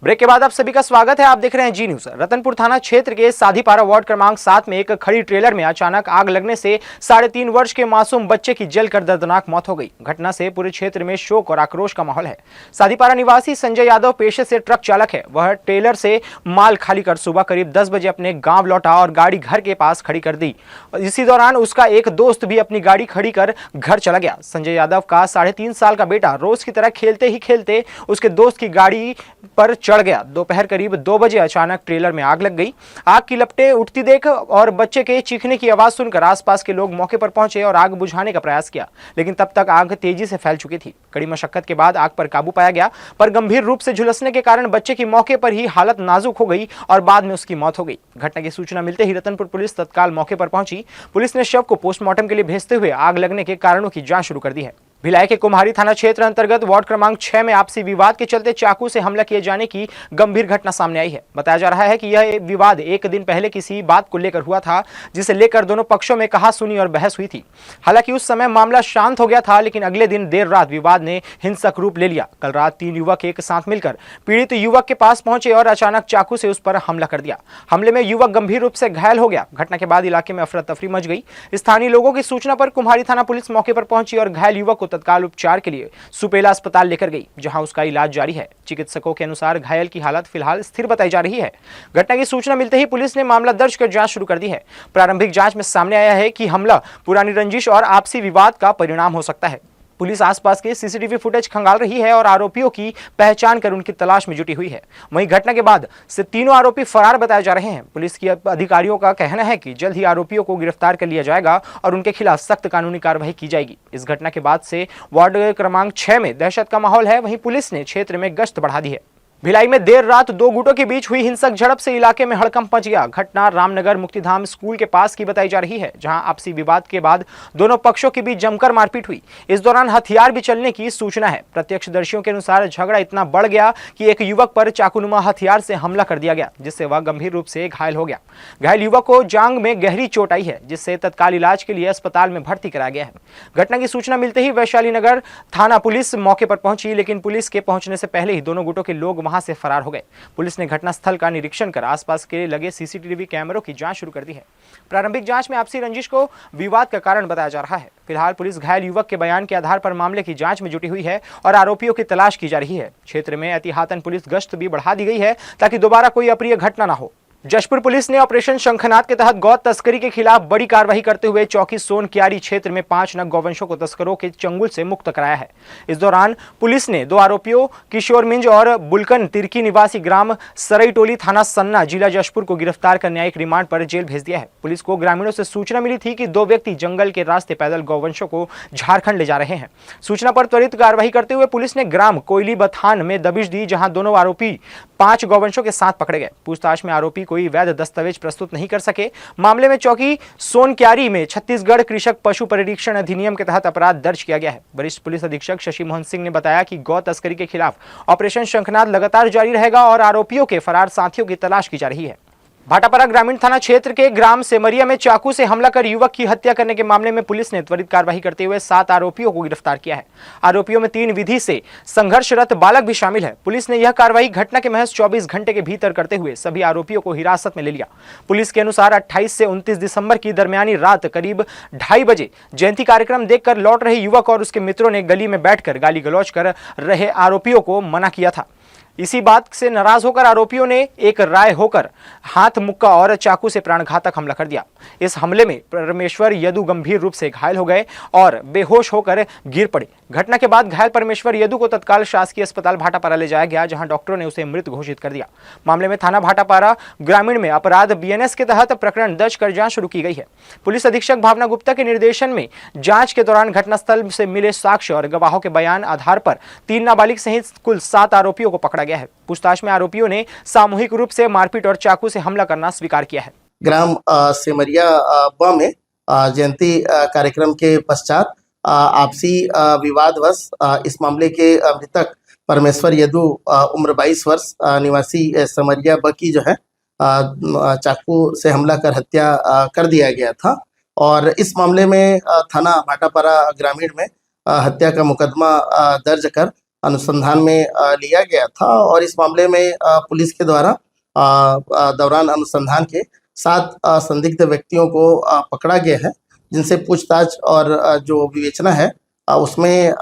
Break के बाद आप सभी का स्वागत है। आप देख रहे हैं जी न्यूज। रतनपुर थाना क्षेत्र के साधीपारा वार्ड क्रमांक 7 में एक खड़ी ट्रेलर में अचानक आग लगने से 3.5 वर्ष के मासूम बच्चे की जलकर दर्दनाक मौत हो गई। घटना से पूरे क्षेत्र में शोक और आक्रोश का माहौल है। साधीपारा निवासी संजय यादव पेशे से ट्रक चालक है। वह ट्रेलर से माल खाली कर सुबह करीब 10 बजे अपने गाँव लौटा और गाड़ी घर के पास खड़ी कर दी। इसी दौरान उसका एक दोस्त भी अपनी गाड़ी खड़ी कर घर चला गया। संजय यादव का 3.5 साल का बेटा रोज की तरह खेलते ही खेलते उसके दोस्त की गाड़ी पर चढ़ गया। दोपहर करीब 2 बजे अचानक ट्रेलर में आग लग गई। आग की लपटें उठती देख और बच्चे के चीखने की आवाज सुनकर आसपास के लोग मौके पर पहुंचे और आग बुझाने का प्रयास किया, लेकिन तब तक आग तेजी से फैल चुकी थी। कड़ी मशक्कत के बाद आग पर काबू पाया गया, पर गंभीर रूप से झुलसने के कारण बच्चे की मौके पर ही हालत नाजुक हो गई और बाद में उसकी मौत हो गई। घटना की सूचना मिलते ही रतनपुर पुलिस तत्काल मौके पर पहुंची। पुलिस ने शव को पोस्टमार्टम के लिए भेजते हुए आग लगने के कारणों की जांच शुरू कर दी है। भिलाई के कुम्हारी थाना क्षेत्र अंतर्गत वार्ड क्रमांक 6 में आपसी विवाद के चलते चाकू से हमला किए जाने की गंभीर घटना सामने आई है। बताया जा रहा है कि यह विवाद एक दिन पहले किसी बात को लेकर हुआ था, जिसे लेकर दोनों पक्षों में कहा-सुनी और बहस हुई थी। हालांकि उस समय मामला शांत हो गया था, लेकिन अगले दिन देर रात विवाद ने हिंसक रूप ले लिया। कल रात 3 युवक एक साथ मिलकर पीड़ित युवक के पास पहुंचे और अचानक चाकू से उस पर हमला कर दिया। हमले में युवक गंभीर रूप से घायल हो गया। घटना के बाद इलाके में अफरा तफरी मच गई। स्थानीय लोगों की सूचना पर कुम्हारी थाना पुलिस मौके पर पहुंची और घायल युवक को तत्काल उपचार के लिए सुपेला अस्पताल लेकर गई, जहां उसका इलाज जारी है। चिकित्सकों के अनुसार घायल की हालत फिलहाल स्थिर बताई जा रही है। घटना की सूचना मिलते ही पुलिस ने मामला दर्ज कर जांच शुरू कर दी है। प्रारंभिक जांच में सामने आया है कि हमला पुरानी रंजिश और आपसी विवाद का परिणाम हो सकता है। पुलिस आसपास के सीसीटीवी फुटेज खंगाल रही है और आरोपियों की पहचान कर उनकी तलाश में जुटी हुई है। वहीं घटना के बाद से तीनों आरोपी फरार बताए जा रहे हैं। पुलिस के अधिकारियों का कहना है कि जल्द ही आरोपियों को गिरफ्तार कर लिया जाएगा और उनके खिलाफ सख्त कानूनी कार्रवाई की जाएगी। इस घटना के बाद से वार्ड क्रमांक 6 में दहशत का माहौल है। वहीं पुलिस ने क्षेत्र में गश्त बढ़ा दी है। भिलाई में देर रात 2 गुटों के बीच हुई हिंसक झड़प से इलाके में हड़कंप मच गया। घटना रामनगर मुक्तिधाम स्कूल के पास की बताई जा रही है, जहां आपसी विवाद के बाद दोनों पक्षों के बीच जमकर मारपीट हुई। इस दौरान हथियार भी चलने की सूचना है। प्रत्यक्षदर्शियों के अनुसार झगड़ा इतना बढ़ गया कि एक युवक पर चाकूनुमा हथियार से हमला कर दिया गया, जिससे वह गंभीर रूप से घायल हो गया। घायल युवक को जांघ में गहरी चोट आई है, जिससे तत्काल इलाज के लिए अस्पताल में भर्ती कराया गया है। घटना की सूचना मिलते ही वैशाली नगर थाना पुलिस मौके पर पहुंची, लेकिन पुलिस के पहुंचने से पहले ही दोनों गुटों के लोग वहां से फरार हो गए। पुलिस ने घटनास्थल का निरीक्षण कर आसपास के लगे सीसीटीवी कैमरों की जांच शुरू कर दी है। प्रारंभिक जांच में आपसी रंजिश को विवाद का कारण बताया जा रहा है। फिलहाल पुलिस घायल युवक के बयान के आधार पर मामले की जांच में जुटी हुई है और आरोपियों की तलाश की जा रही है। क्षेत्र में एहतियातन पुलिस गश्त भी बढ़ा दी गई है, ताकि दोबारा कोई अप्रिय घटना न हो। जशपुर पुलिस ने ऑपरेशन शंखनाद के तहत गौ तस्करी के खिलाफ बड़ी कार्रवाई करते हुए चौकी सोन क्यारी क्षेत्र में 5 नग गौवंशों को तस्करों के चंगुल से मुक्त कराया है। इस दौरान पुलिस ने 2 आरोपियों किशोर मिंज और बुलकन तिरकी निवासी ग्राम सरईटोली थाना सन्ना जिला जशपुर को गिरफ्तार कर न्यायिक रिमांड पर जेल भेज दिया है। पुलिस को ग्रामीणों से सूचना मिली थी कि 2 व्यक्ति जंगल के रास्ते पैदल गौवंशों को झारखंड ले जा रहे हैं। सूचना पर त्वरित कार्रवाई करते हुए पुलिस ने ग्राम कोयली बथान में दबिश दी, जहां दोनों आरोपी 5 गौवंशों के साथ पकड़े गए। पूछताछ में आरोपी कोई वैध दस्तावेज प्रस्तुत नहीं कर सके। मामले में चौकी सोनक्यारी में छत्तीसगढ़ कृषक पशु परिरक्षण अधिनियम के तहत अपराध दर्ज किया गया है। वरिष्ठ पुलिस अधीक्षक शशि मोहन सिंह ने बताया कि गौ तस्करी के खिलाफ ऑपरेशन शंखनाद लगातार जारी रहेगा और आरोपियों के फरार साथियों की तलाश की जा रही है। भाटापारा ग्रामीण थाना क्षेत्र के ग्राम सेमरिया में चाकू से हमला कर युवक की हत्या करने के मामले में पुलिस ने त्वरित कार्रवाई करते हुए 7 आरोपियों को गिरफ्तार किया है। आरोपियों में 3 विधि से संघर्षरत बालक भी शामिल है। पुलिस ने यह कार्रवाई घटना के महज 24 घंटे के भीतर करते हुए सभी आरोपियों को हिरासत में ले लिया। पुलिस के अनुसार 28 से 29 दिसंबर की दरमियानी रात करीब 2:30 बजे जयंती कार्यक्रम देखकर लौट रहे युवक और उसके मित्रों ने गली में बैठकर गाली गलौज कर रहे आरोपियों को मना किया था। इसी बात से नाराज होकर आरोपियों ने एक राय होकर हाथ मुक्का और चाकू से प्राणघातक हमला कर दिया। इस हमले में परमेश्वर यदु गंभीर रूप से घायल हो गए और बेहोश होकर गिर पड़े। घटना के बाद घायल परमेश्वर यदु को तत्काल शासकीय अस्पताल भाटापारा ले जाया गया, जहां डॉक्टरों ने उसे मृत घोषित कर दिया। मामले में थाना भाटापारा ग्रामीण में अपराध बीएनएस के तहत प्रकरण दर्ज कर जांच शुरू की गई है। पुलिस अधीक्षक भावना गुप्ता के निर्देशन में जांच के दौरान घटनास्थल से मिले साक्ष्य और गवाहों के बयान आधार पर 3 नाबालिग सहित कुल 7 आरोपियों को पकड़ा गया है। पूछताछ में आरोपियों ने सामूहिक रूप से मारपीट और चाकू से हमला करना स्वीकार किया है। ग्राम सेमरिया में जयंती कार्यक्रम के पश्चात आपसी विवादवश इस मामले के मृतक परमेश्वर यदु उम्र 22 वर्ष निवासी सेमरिया की जो है चाकू से हमला कर हत्या कर दिया गया था और इस मामले में थाना भाटापारा ग्रामीण में हत्या का मुकदमा दर्ज कर अनुसंधान में लिया गया था और इस मामले में पुलिस के द्वारा दौरान अनुसंधान के 7 संदिग्ध व्यक्तियों को पकड़ा गया है, जिनसे पूछताछ और जो विवेचना है उसमें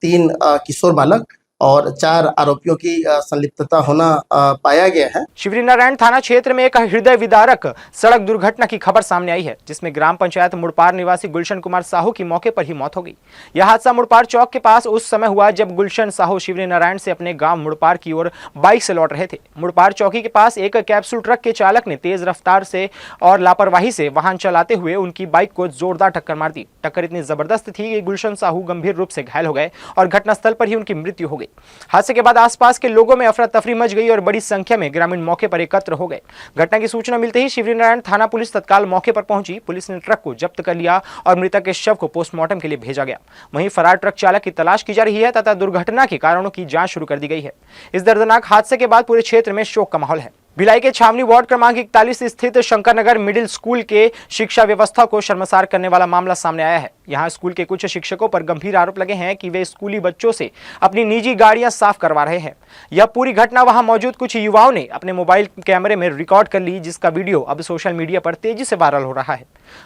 3 किशोर बालक और 4 आरोपियों की संलिप्तता होना पाया गया है। शिवरीनारायण थाना क्षेत्र में एक हृदय विदारक सड़क दुर्घटना की खबर सामने आई है, जिसमें ग्राम पंचायत मुड़पार निवासी गुलशन कुमार साहू की मौके पर ही मौत हो गई। यह हादसा मुड़पार चौक के पास उस समय हुआ जब गुलशन साहू शिवरीनारायण से अपने गांव मुड़पार की ओर बाइक से लौट रहे थे। मुड़पार चौकी के पास एक कैप्सूल ट्रक के चालक ने तेज रफ्तार से और लापरवाही से वाहन चलाते हुए उनकी बाइक को जोरदार टक्कर मार दी। टक्कर इतनी जबरदस्त थी कि गुलशन साहू गंभीर रूप से घायल हो गए और घटनास्थल पर ही उनकी मृत्यु हो गई। हादसे के बाद आसपास के लोगों में अफरा तफरी मच गई और बड़ी संख्या में ग्रामीण मौके पर एकत्र हो गए। घटना की सूचना मिलते ही शिवरीनारायण थाना पुलिस तत्काल मौके पर पहुंची। पुलिस ने ट्रक को जब्त कर लिया और मृतक के शव को पोस्टमार्टम के लिए भेजा गया। वहीं फरार ट्रक चालक की तलाश की जा रही है तथा दुर्घटना के कारणों की जांच शुरू कर दी गई है। इस दर्दनाक हादसे के बाद पूरे क्षेत्र में शोक का माहौल है। भिलाई के छावनी वार्ड क्रमांक 41 स्थित शंकरनगर मिडिल स्कूल के शिक्षा व्यवस्था को शर्मसार करने वाला मामला सामने आया है। यहां स्कूल के कुछ शिक्षकों पर गंभीर आरोप लगे हैं कि वे स्कूली बच्चों से अपनी निजी गाड़ियां साफ करवा रहे हैं। यह पूरी घटना वहां मौजूद कुछ युवाओं ने अपने मोबाइल कैमरे में रिकॉर्ड कर ली, जिसका वीडियो अब सोशल मीडिया पर तेजी से वायरल हो रहा है।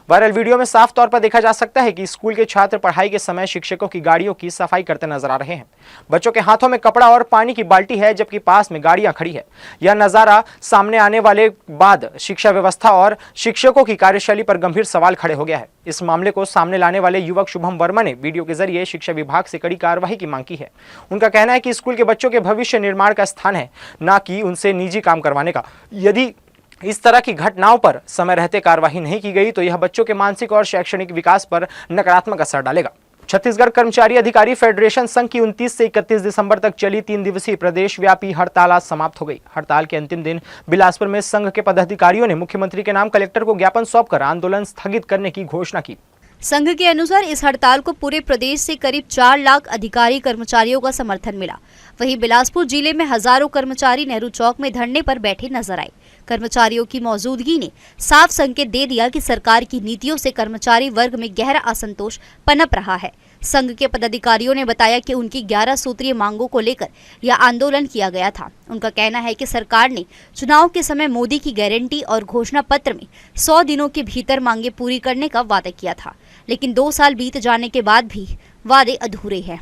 वायरल वीडियो में साफ तौर पर देखा जा सकता है कि स्कूल के छात्र पढ़ाई के समय शिक्षकों की गाड़ियों की सफाई करते नजर आ रहे हैं। बच्चों के हाथों में कपड़ा और पानी की बाल्टी है, जबकि पास में गाड़ियां खड़ी है। यह नजारा सामने आने वाले बाद शिक्षा व्यवस्था और शिक्षकों की कार्यशैली पर गंभीर सवाल खड़े हो गया है। इस मामले को सामने लाने वाले युवक शुभम वर्मा ने वीडियो के जरिए शिक्षा विभाग से कड़ी कार्रवाई की मांग की है। उनका कहना है कि स्कूल के बच्चों के भविष्य निर्माण का स्थान है, न कि उनसे निजी काम करवाने का। यदि इस तरह की घटनाओं पर समय रहते कार्रवाई नहीं की गई तो यह बच्चों के मानसिक और शैक्षणिक विकास पर नकारात्मक असर डालेगा। छत्तीसगढ़ कर्मचारी अधिकारी फेडरेशन संघ की 29 से 31 दिसंबर तक चली 3 दिवसीय प्रदेश व्यापी हड़ताल आज समाप्त हो गई। हड़ताल के अंतिम दिन बिलासपुर में संघ के पदाधिकारियों ने मुख्यमंत्री के नाम कलेक्टर को ज्ञापन सौंपकर आंदोलन स्थगित करने की घोषणा की। संघ के अनुसार इस हड़ताल को पूरे प्रदेश से करीब 4 लाख अधिकारी कर्मचारियों का समर्थन मिला। वहीं बिलासपुर जिले में हजारों कर्मचारी नेहरू चौक में धरने पर बैठे नजर आए। कर्मचारियों की मौजूदगी ने साफ संकेत दे दिया कि सरकार की नीतियों से कर्मचारी वर्ग में गहरा असंतोष पनप रहा है। संघ के पदाधिकारियों ने बताया कि उनकी 11 सूत्रीय मांगों को लेकर यह आंदोलन किया गया था। उनका कहना है कि सरकार ने चुनाव के समय मोदी की गारंटी और घोषणा पत्र में 100 दिनों के भीतर मांगे पूरी करने का वादा किया था, लेकिन 2 साल बीत जाने के बाद भी वादे अधूरे हैं।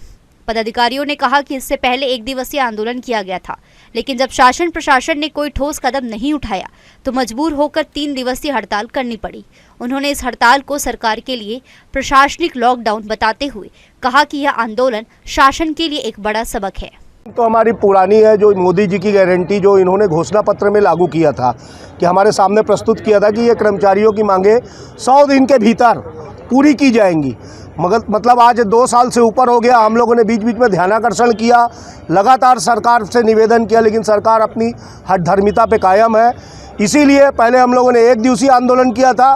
पदाधिकारियों ने कहा कि इससे पहले 1 दिवसीय आंदोलन किया गया था, लेकिन जब शासन प्रशासन ने कोई ठोस कदम नहीं उठाया तो मजबूर होकर 3 दिवसीय हड़ताल करनी पड़ी। उन्होंने इस हड़ताल को सरकार के लिए प्रशासनिक लॉकडाउन बताते हुए कहा कि यह आंदोलन शासन के लिए एक बड़ा सबक है। तो हमारी पुरानी है जो मोदी जी की गारंटी जो इन्होंने घोषणा पत्र में लागू किया था कि हमारे सामने प्रस्तुत किया था कि ये कर्मचारियों की मांगे 100 दिन के भीतर पूरी की जाएंगी। मगर मतलब आज 2 साल से ऊपर हो गया। हम लोगों ने बीच बीच में ध्यानाकर्षण किया, लगातार सरकार से निवेदन किया, लेकिन सरकार अपनी हठधर्मिता पे कायम है। इसीलिए पहले हम लोगों ने 1 दिवसीय आंदोलन किया था,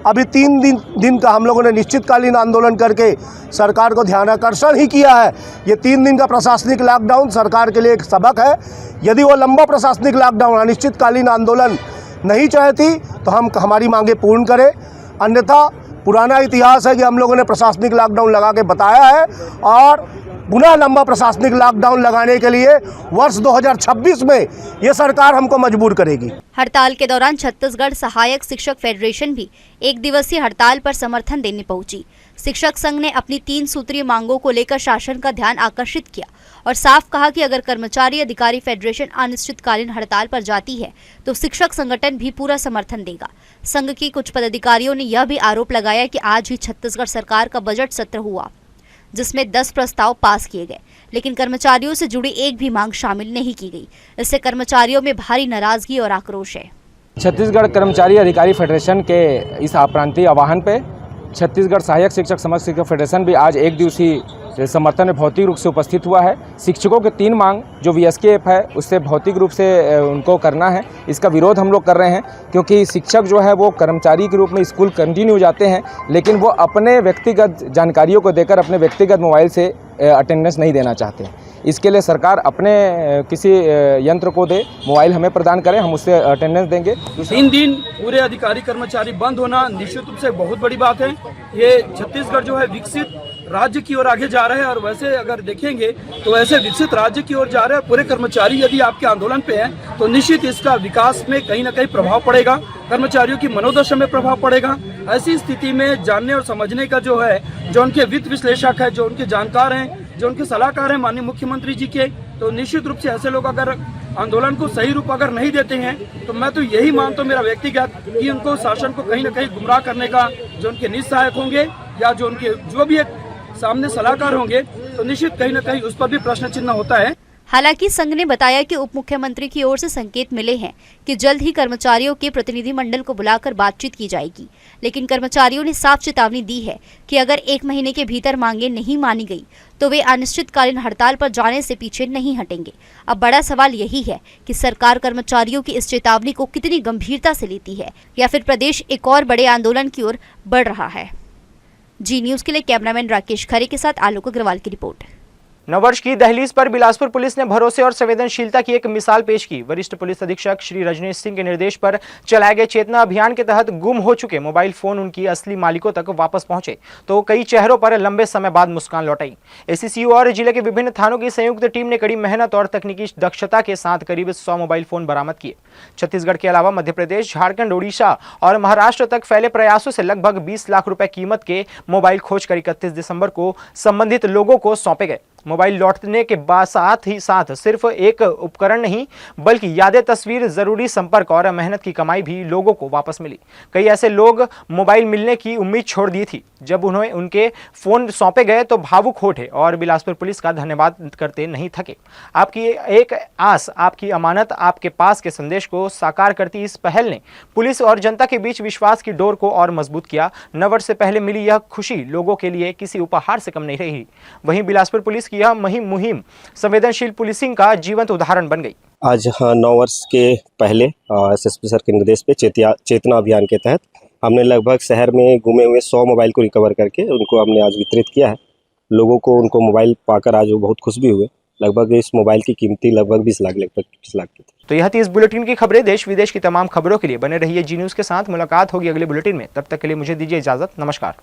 अभी 3 दिन का हम लोगों ने निश्चितकालीन आंदोलन करके सरकार को ध्यानाकर्षण ही किया है। ये 3 दिन का प्रशासनिक लॉकडाउन सरकार के लिए एक सबक है। यदि वो लंबा प्रशासनिक लॉकडाउन अनिश्चितकालीन आंदोलन नहीं चाहती तो हम हमारी मांगे पूर्ण करें, अन्यथा पुराना इतिहास है कि हम लोगों ने प्रशासनिक लॉकडाउन लगा के बताया है और पुनः लंबा प्रशासनिक लॉकडाउन लगाने के लिए वर्ष 2026 में ये सरकार हमको मजबूर करेगी। हड़ताल के दौरान छत्तीसगढ़ सहायक शिक्षक फेडरेशन भी 1 दिवसीय हड़ताल पर समर्थन देने पहुंची। शिक्षक संघ ने अपनी 3 सूत्रीय मांगों को लेकर शासन का ध्यान आकर्षित किया और साफ कहा कि अगर कर्मचारी अधिकारी फेडरेशन अनिश्चितकालीन हड़ताल पर जाती है तो शिक्षक संगठन भी पूरा समर्थन देगा। संघ की कुछ पदाधिकारियों ने यह भी आरोप लगाया कि आज ही छत्तीसगढ़ सरकार का बजट सत्र हुआ, जिसमें 10 प्रस्ताव पास किए गए, लेकिन कर्मचारियों से जुड़ी एक भी मांग शामिल नहीं की गई। इससे कर्मचारियों में भारी नाराजगी और आक्रोश है। छत्तीसगढ़ कर्मचारी अधिकारी फेडरेशन के इस आप्रांतीय आह्वान पे छत्तीसगढ़ सहायक शिक्षक समस्त शिक्षक फेडरेशन भी आज 1 दिवसीय समर्थन में भौतिक रूप से उपस्थित हुआ है। शिक्षकों के 3 मांग जो VSKF है उससे भौतिक रूप से उनको करना है, इसका विरोध हम लोग कर रहे हैं, क्योंकि शिक्षक जो है वो कर्मचारी के रूप में स्कूल कंटिन्यू जाते हैं, लेकिन वो अपने व्यक्तिगत जानकारियों को देकर अपने व्यक्तिगत मोबाइल से अटेंडेंस नहीं देना चाहते। इसके लिए सरकार अपने किसी यंत्र को दे, मोबाइल हमें प्रदान करें, हम उससे अटेंडेंस देंगे। 3 दिन पूरे अधिकारी कर्मचारी बंद होना निश्चित रूप से बहुत बड़ी बात है। ये छत्तीसगढ़ जो है विकसित राज्य की ओर आगे जा रहे हैं और वैसे अगर देखेंगे तो ऐसे विकसित राज्य की ओर जा रहे हैं। पूरे कर्मचारी यदि आपके आंदोलन पे हैं तो निश्चित इसका विकास में कहीं ना कहीं प्रभाव पड़ेगा, कर्मचारियों की मनोदशा में प्रभाव पड़ेगा। ऐसी स्थिति में जानने और समझने का जो है, जो उनके वित्त विश्लेषक है, जो उनके जानकार हैं, जो उनके सलाहकार हैं माननीय मुख्यमंत्री जी के, तो निश्चित रूप से ऐसे लोग अगर आंदोलन को सही रूप अगर नहीं देते हैं तो मैं तो यही मानता हूँ, मेरा व्यक्तिगत, कि उनको शासन को कहीं ना कहीं गुमराह करने का जो उनके निज सहायक होंगे या जो उनके जो भी एक सामने सलाहकार होंगे तो निश्चित कहीं ना कहीं उस पर भी प्रश्न चिन्ह होता है। हालांकि संघ ने बताया कि उप मुख्यमंत्री की ओर से संकेत मिले हैं कि जल्द ही कर्मचारियों के प्रतिनिधिमंडल को बुलाकर बातचीत की जाएगी, लेकिन कर्मचारियों ने साफ चेतावनी दी है कि अगर 1 महीने के भीतर मांगे नहीं मानी गई तो वे अनिश्चितकालीन हड़ताल पर जाने से पीछे नहीं हटेंगे। अब बड़ा सवाल यही है कि सरकार कर्मचारियों की इस चेतावनी को कितनी गंभीरता से लेती है या फिर प्रदेश एक और बड़े आंदोलन की ओर बढ़ रहा है। जी न्यूज के लिए कैमरामैन राकेश खरे के साथ आलोक अग्रवाल की रिपोर्ट। नववर्ष की दहलीज पर बिलासपुर पुलिस ने भरोसे और संवेदनशीलता की एक मिसाल पेश की। वरिष्ठ पुलिस अधीक्षक श्री रजनीश सिंह के निर्देश पर चलाए गए चेतना अभियान के तहत गुम हो चुके मोबाइल फोन उनकी असली मालिकों तक वापस पहुंचे तो कई चेहरों पर लंबे समय बाद मुस्कान लौट आई। एसीसीयू और जिले के विभिन्न थानों की संयुक्त टीम ने कड़ी मेहनत और तकनीकी दक्षता के साथ करीब 100 मोबाइल फोन बरामद किए। छत्तीसगढ़ के अलावा मध्य प्रदेश, झारखंड, उड़ीसा और महाराष्ट्र तक फैले प्रयासों से लगभग 20 लाख रुपए कीमत के मोबाइल खोजकर 31 दिसंबर को संबंधित लोगों को सौंपे गए। मोबाइल लौटने के बाद साथ ही साथ सिर्फ एक उपकरण नहीं बल्कि यादें, तस्वीर, जरूरी संपर्क और मेहनत की कमाई भी लोगों को वापस मिली। कई ऐसे लोग मोबाइल मिलने की उम्मीद छोड़ दी थी। जब उन्हें उनके फोन सौंपे गए तो भावुक हो उठे और बिलासपुर पुलिस का धन्यवाद करते नहीं थके। आपकी एक आस, आपकी अमानत, आपके पास के संदेश को साकार करती इस पहल ने पुलिस और जनता के बीच विश्वास की डोर को और मजबूत किया। नववर्ष से पहले मिली यह खुशी लोगों के लिए किसी उपहार से कम नहीं रही। वहीं बिलासपुर पुलिस की यह मुहिम संवेदनशील पुलिसिंग का जीवंत उदाहरण बन गई। आज 9 वर्ष के पहले एसएसपी सर के निर्देश पे चेतना अभियान के तहत हमने लगभग शहर में गुमे हुए 100 मोबाइल को रिकवर करके उनको हमने आज वितरित किया है। लोगों को उनको मोबाइल पाकर आज वो बहुत खुश भी हुए। लगभग इस मोबाइल की कीमती लगभग 20 लाख की थी। तो यह थी इस बुलेटिन की खबरें। देश विदेश की तमाम खबरों के लिए बने रहिए जी न्यूज़ के साथ। मुलाकात होगी अगले बुलेटिन में। तब तक के लिए मुझे दीजिए इजाजत। नमस्कार।